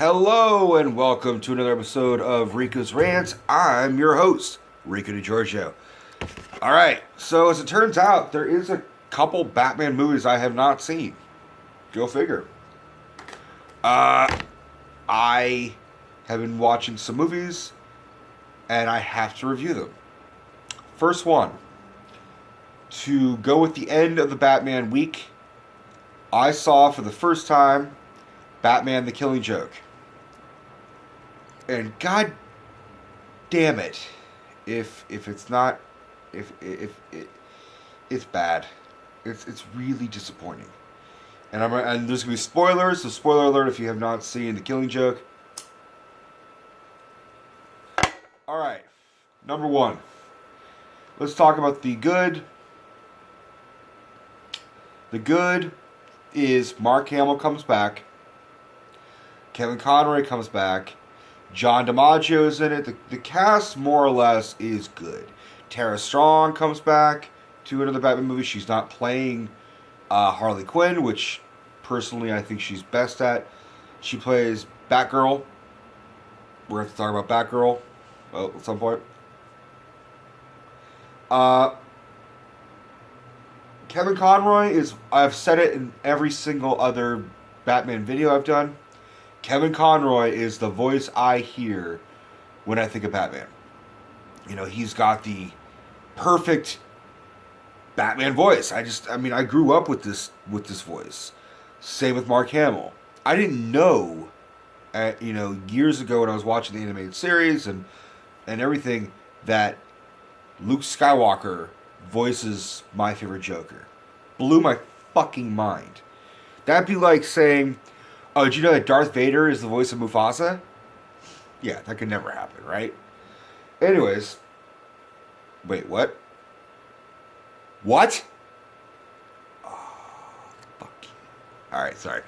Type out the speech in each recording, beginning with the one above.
Hello and welcome to another episode of Rico'S Rants. I'm your host, Rico DiGiorgio. Alright, so as it turns out, there is a couple Batman movies I have not seen. Go figure. I have been watching some movies, and I have to review them. First one, to go with the end of the Batman week, I saw for the first time Batman the Killing Joke. And god damn it, if it's not, if it's bad. It's really disappointing. And there's gonna be spoilers. So spoiler alert if you have not seen The Killing Joke. All right, number one. Let's talk about the good. The good is Mark Hamill comes back. Kevin Conroy comes back. John DiMaggio is in it. The cast, more or less, is good. Tara Strong comes back to another Batman movie. She's not playing Harley Quinn, which personally I think she's best at. She plays Batgirl. We're going to talk about Batgirl at some point. Kevin Conroy is, I've said it in every single other Batman video I've done, Kevin Conroy is the voice I hear when I think of Batman. You know, he's got the perfect Batman voice. I grew up with this voice. Same with Mark Hamill. I didn't know, years ago when I was watching the animated series and everything, that Luke Skywalker voices my favorite Joker. Blew my fucking mind. That'd be like saying, oh, did you know that Darth Vader is the voice of Mufasa? Yeah, that could never happen, right? Anyways. Wait, what? What? Oh, fuck you. Alright, sorry.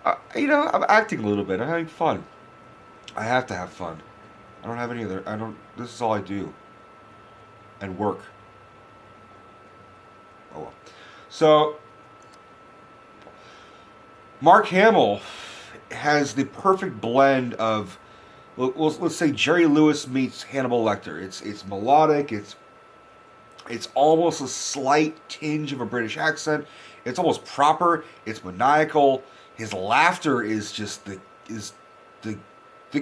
I'm acting a little bit. I'm having fun. I have to have fun. I don't have any other... This is all I do. And work. Oh well. So... Mark Hamill has the perfect blend of, let's say, Jerry Lewis meets Hannibal Lecter. It's melodic. It's almost a slight tinge of a British accent. It's almost proper. It's maniacal. His laughter is just the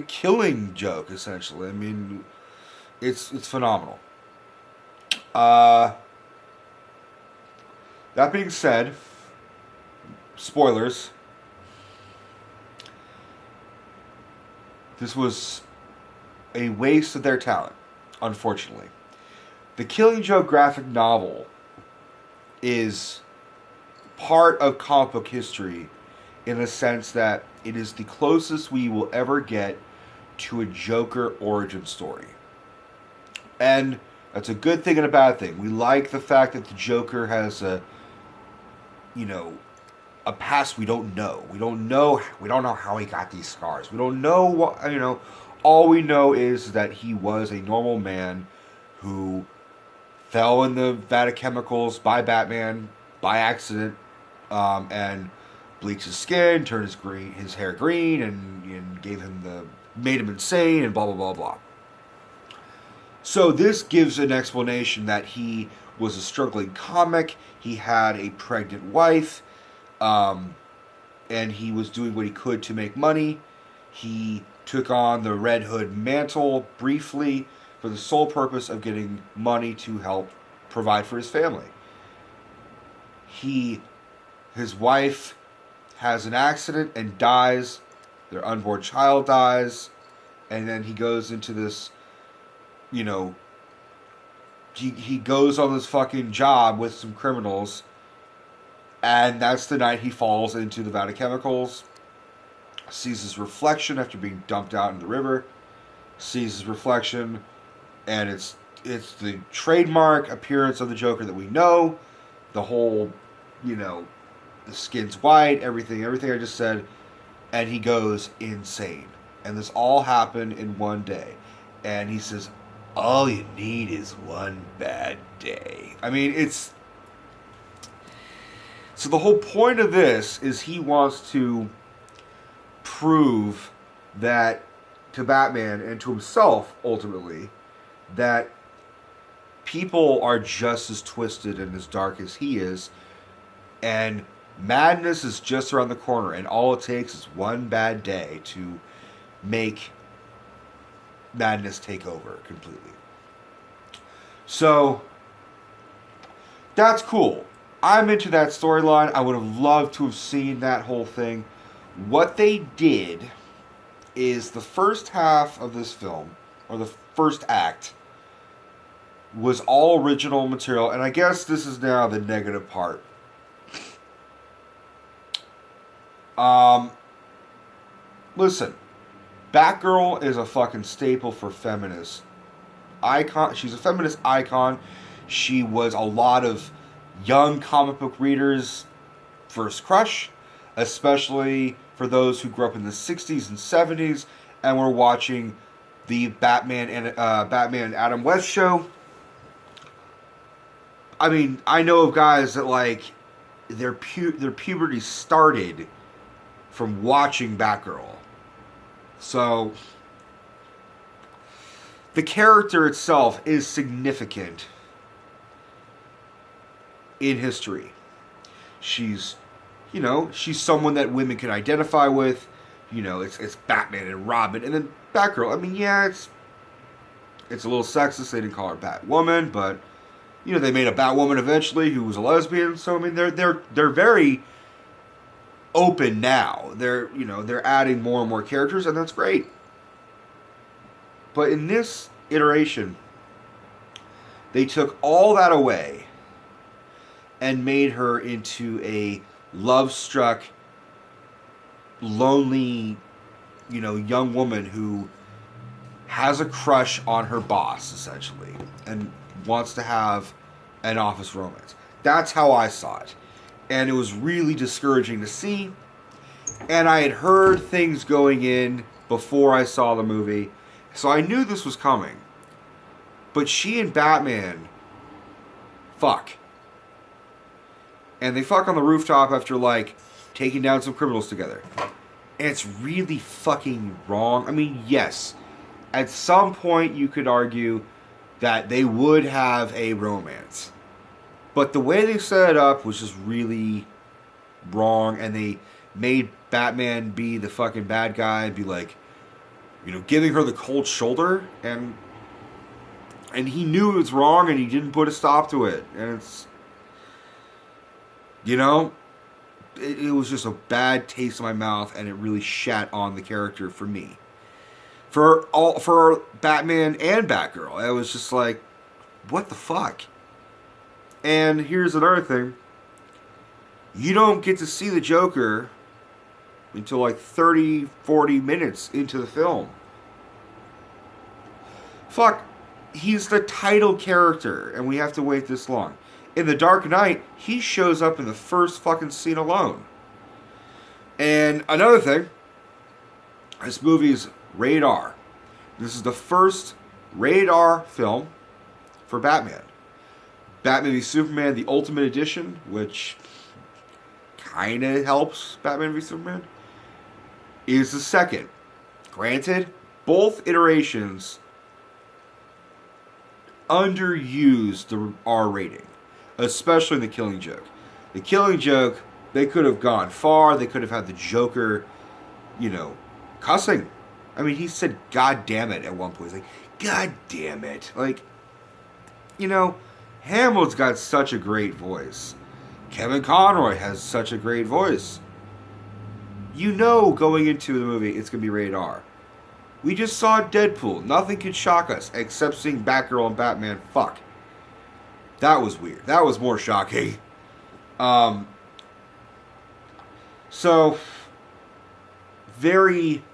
killing joke, essentially. I mean, it's phenomenal. That being said, spoilers. This was a waste of their talent, unfortunately. The Killing Joke graphic novel is part of comic book history in the sense that it is the closest we will ever get to a Joker origin story. And that's a good thing and a bad thing. We like the fact that the Joker has a past we don't know. We don't know how he got these scars. We don't know what, all we know is that he was a normal man who fell in the vat of chemicals by Batman by accident, and bleached his skin, turned his hair green, and made him insane, and blah blah blah blah. So this gives an explanation that he was a struggling comic. He had a pregnant wife. And he was doing what he could to make money. He took on the Red Hood mantle briefly for the sole purpose of getting money to help provide for his family. His wife has an accident and dies. Their unborn child dies. And then he goes into this, he goes on this fucking job with some criminals. And that's the night he falls into the vat of chemicals, sees his reflection after being dumped out in the river, sees his reflection, and it's the trademark appearance of the Joker that we know, the whole, the skin's white, everything I just said, and he goes insane. And this all happened in one day. And he says, all you need is one bad day. I mean, it's... So the whole point of this is he wants to prove that to Batman and to himself ultimately that people are just as twisted and as dark as he is, and madness is just around the corner, and all it takes is one bad day to make madness take over completely. So that's cool. I'm into that storyline. I would have loved to have seen that whole thing. What they did is the first half of this film, or the first act, was all original material, and I guess this is now the negative part. Listen, Batgirl is a fucking staple for feminist icon. She's a feminist icon. She was a lot of young comic book readers' first crush, especially for those who grew up in the 60s and 70s and were watching the Batman and Adam West show. I mean, I know of guys that like their puberty started from watching Batgirl. So the character itself is significant in history. She's, she's someone that women can identify with. It's Batman and Robin, and then Batgirl. I mean, yeah, it's a little sexist. They didn't call her Batwoman, but they made a Batwoman eventually who was a lesbian. So I mean, they're very open now. They're adding more and more characters, and that's great. But in this iteration, they took all that away and made her into a love-struck, lonely, young woman who has a crush on her boss, essentially, and wants to have an office romance. That's how I saw it. And it was really discouraging to see. And I had heard things going in before I saw the movie, so I knew this was coming. But she and Batman fuck. And they fuck on the rooftop after, taking down some criminals together. And it's really fucking wrong. I mean, yes, at some point you could argue that they would have a romance. But the way they set it up was just really wrong, and they made Batman be the fucking bad guy and be giving her the cold shoulder, and he knew it was wrong, and he didn't put a stop to it. And it's, it was just a bad taste in my mouth, and it really shat on the character for me. For Batman and Batgirl, it was just like, what the fuck? And here's another thing. You don't get to see the Joker until 30, 40 minutes into the film. Fuck. He's the title character, and we have to wait this long. In The Dark Knight, he shows up in the first fucking scene alone. And another thing, this movie is rated R. This is the first rated R film for Batman. Batman v Superman, the Ultimate Edition, which kind of helps Batman v Superman, is the second. Granted, both iterations underused the R rating, especially in The Killing Joke. The Killing Joke, they could have gone far. They could have had the Joker, cussing. I mean, he said, "God damn it," at one point. He's like, "God damn it." Hamill's got such a great voice. Kevin Conroy has such a great voice. Going into the movie, it's going to be rated R. We just saw Deadpool. Nothing could shock us except seeing Batgirl and Batman fuck. That was weird. That was more shocking. So, very...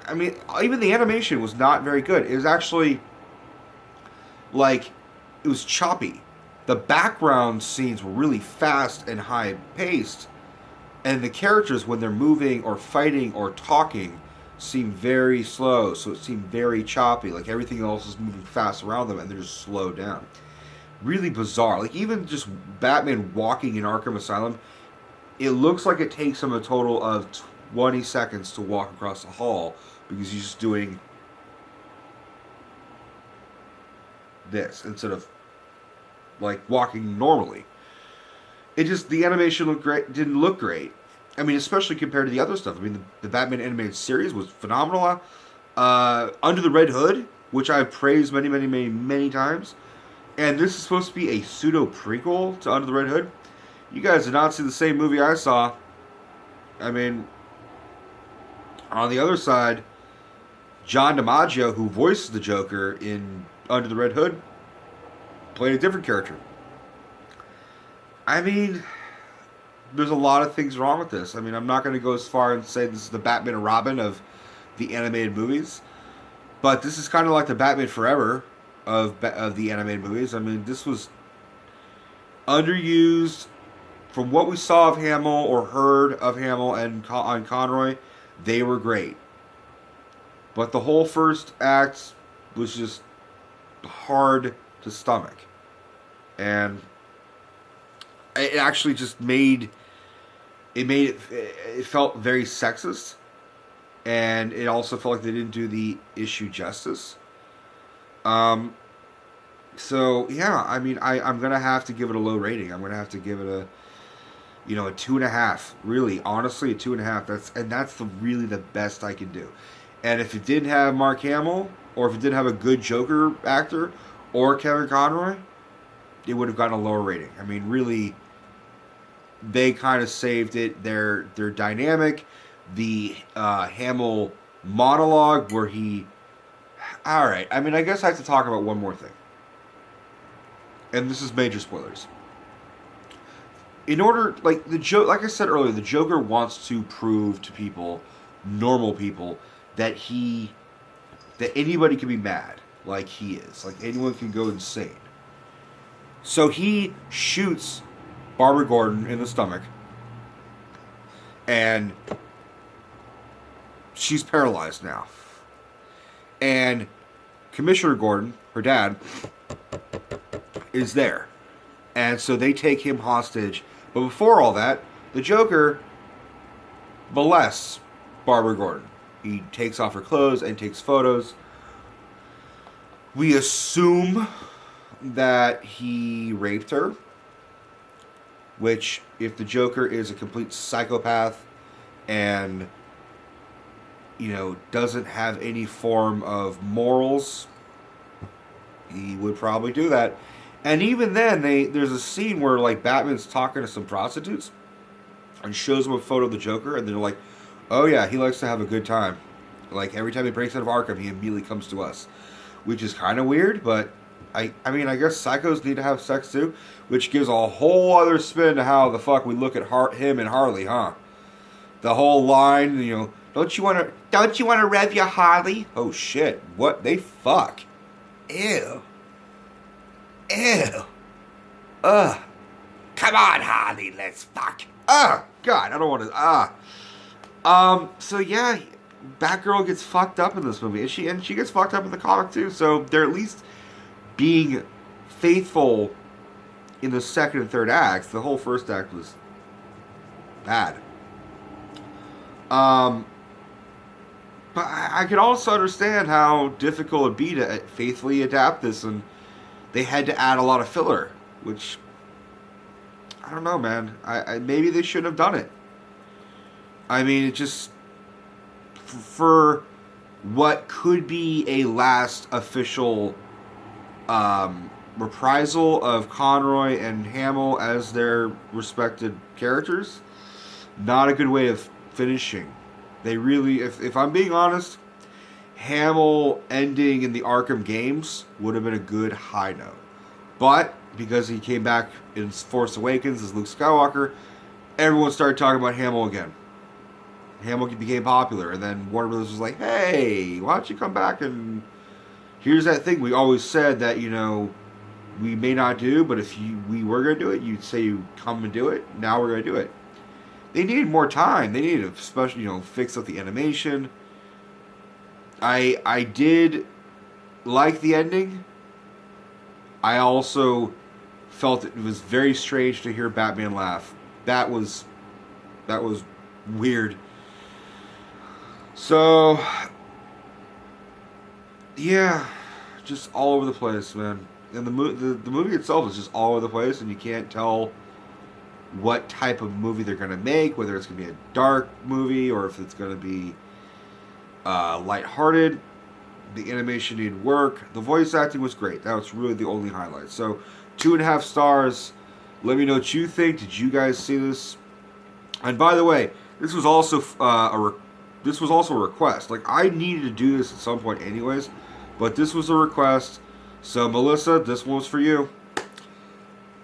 I mean, even the animation was not very good. It was actually... it was choppy. The background scenes were really fast and high-paced. And the characters, when they're moving or fighting or talking, seem very slow. So it seemed very choppy. Everything else is moving fast around them, and they're just slowed down. Really bizarre. Even just Batman walking in Arkham Asylum, it looks like it takes him a total of 20 seconds to walk across the hall because he's just doing this instead of like walking normally. It just, the animation looked great, didn't look great. I mean, especially compared to the other stuff. I mean, the Batman animated series was phenomenal. Under the Red Hood, which I've praised many times, and this is supposed to be a pseudo prequel to Under the Red Hood. You guys did not see the same movie I saw. I mean, on the other side, John DiMaggio, who voices the Joker in Under the Red Hood, played a different character. I mean, there's a lot of things wrong with this. I mean, I'm not going to go as far and say this is the Batman and Robin of the animated movies, but this is kind of like the Batman Forever of the animated movies. I mean, this was underused. From what we saw of Hamill or heard of Hamill and on Conroy, they were great. But the whole first act was just hard to stomach. And it actually just made it felt very sexist. And it also felt like they didn't do the issue justice. So yeah, I mean, I'm gonna have to give it a low rating. I'm gonna have to give it a 2.5. Really, honestly, a 2.5. That's really the best I can do. And if it didn't have Mark Hamill, or if it didn't have a good Joker actor, or Kevin Conroy, it would have gotten a lower rating. I mean, really, they kind of saved it. Their dynamic, the Hamill monologue where he. All right, I mean, I guess I have to talk about one more thing, and this is major spoilers. In order, like I said earlier, the Joker wants to prove to people, normal people, that anybody can be mad like he is, like anyone can go insane. So he shoots Barbara Gordon in the stomach, and she's paralyzed now. And Commissioner Gordon, her dad, is there, and so they take him hostage. But before all that, the Joker molests Barbara Gordon. He takes off her clothes and takes photos. We assume that he raped her, which, if the Joker is a complete psychopath and, doesn't have any form of morals, he would probably do that. And even then, there's a scene where, like, Batman's talking to some prostitutes and shows them a photo of the Joker, and they're like, oh yeah, he likes to have a good time. Like, every time he breaks out of Arkham, he immediately comes to us. Which is kind of weird, but I mean, I guess psychos need to have sex too, which gives a whole other spin to how the fuck we look at him and Harley, huh? The whole line, don't you want to rev your Harley? Oh shit, what? They fuck. Ew. Ew. Ugh. Come on, Harley, let's fuck. Ugh. God, I don't want to. So yeah, Batgirl gets fucked up in this movie, and she gets fucked up in the comic too. So they're at least being faithful in the second and third acts. The whole first act was bad. But I can also understand how difficult it'd be to faithfully adapt this, and they had to add a lot of filler, which I don't know, man. I maybe they shouldn't have done it. I mean, it just for what could be a last official reprisal of Conroy and Hamill as their respected characters, not a good way of finishing. They really, if I'm being honest, Hamill ending in the Arkham games would have been a good high note. But because he came back in Force Awakens as Luke Skywalker, everyone started talking about Hamill again. Hamill became popular, and then Warner Brothers was like, hey, why don't you come back, and here's that thing we always said that, we may not do, but if we were going to do it, you'd say you come and do it. Now we're going to do it. They needed more time. They needed to fix up the animation. I did like the ending. I also felt it was very strange to hear Batman laugh. That was weird. So, yeah, just all over the place, man. And the movie itself is just all over the place, and you can't tell what type of movie they're going to make, whether it's going to be a dark movie or if it's going to be lighthearted. The animation needed work. The voice acting was great. That was really the only highlight. So, 2.5 stars. Let me know what you think. Did you guys see this? And by the way, this was also this was also a request. Like, I needed to do this at some point, anyways, but this was a request. So, Melissa, this one was for you.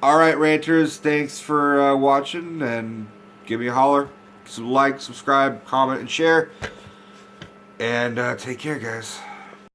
All right, ranters, thanks for watching, and give me a holler. Like, subscribe, comment, and share. And take care, guys.